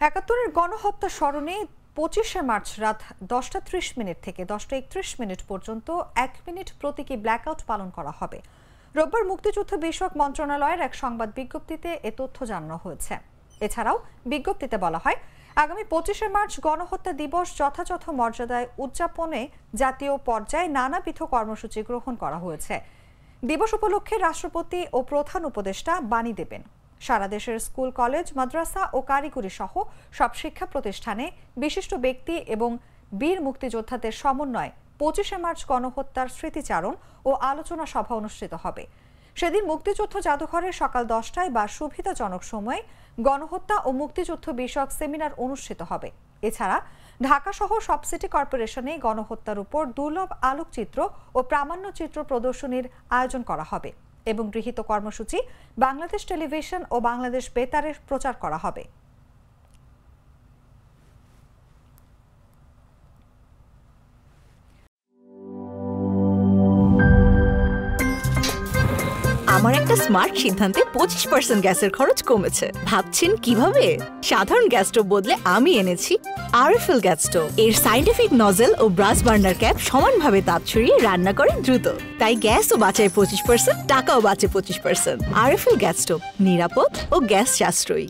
৭১-এর গণহত্যা স্মরণে ২৫শে মার্চ রাত ১০:৩০ থেকে ১০:৩১ পর্যন্ত ১ মিনিট প্রতীকী ব্ল্যাকআউট পালন করা হবে। রোববার মুক্তিযুদ্ধ বিষয়ক মন্ত্রণালয়ের এক সংবাদ বিজ্ঞপ্তিতে এ তথ্য জানানো হয়েছে। এছাড়াও বিজ্ঞপ্তিতে বলা হয়, আগামী ২৫শে মার্চ গণহত্যা দিবস যথাযথ মর্যাদায় উদযাপনে জাতীয় পর্যায়ে নানাবিধ কর্মসূচি গ্রহণ করা হয়েছে। দিবস উপলক্ষে রাষ্ট্রপতি ও প্রধান উপদেষ্টা বাণী দেবেন। সারা দেশের স্কুল, কলেজ, মাদ্রাসা ও কারিগরি সহ সব শিক্ষা প্রতিষ্ঠানে বিশিষ্ট ব্যক্তি এবং বীর মুক্তিযোদ্ধাদের সমন্বয়ে ২৫শে মার্চ গণহত্যার স্মৃতিচারণ ও আলোচনা সভা অনুষ্ঠিত হবে। সেদিন মুক্তিযুদ্ধ জাদুঘরে সকাল ১০টায় বা সুবিধাজনক সময়ে গণহত্যা ও মুক্তিযুদ্ধ বিষয়ক সেমিনার অনুষ্ঠিত হবে। এছাড়া ঢাকা সহ সব সিটি কর্পোরেশনে গণহত্যার উপর দুর্লভ আলোকচিত্র ও প্রামাণ্যচিত্র প্রদর্শনীর আয়োজন করা হবে এবং গৃহীত কর্মসূচি বাংলাদেশ টেলিভিশন ও বাংলাদেশ বেতারে প্রচার করা হবে। আমার একটা স্মার্ট সিদ্ধান্তে 25% গ্যাসের খরচ কমেছে। ভাবছেন কিভাবে? সাধারণ গ্যাস স্টোভ বদলে আমি এনেছি আরএফএল গ্যাস স্টোভ। এর সাইন্টিফিক নজল ও ব্রাস বার্নার ক্যাপ সমানভাবে তাপ ছড়িয়ে রান্না করে দ্রুত, তাই গ্যাসও বাঁচায় 25%, টাকাও বাঁচে 25%। আরএফএল গ্যাস স্টোভ, নিরাপদ ও গ্যাস সাশ্রয়ী।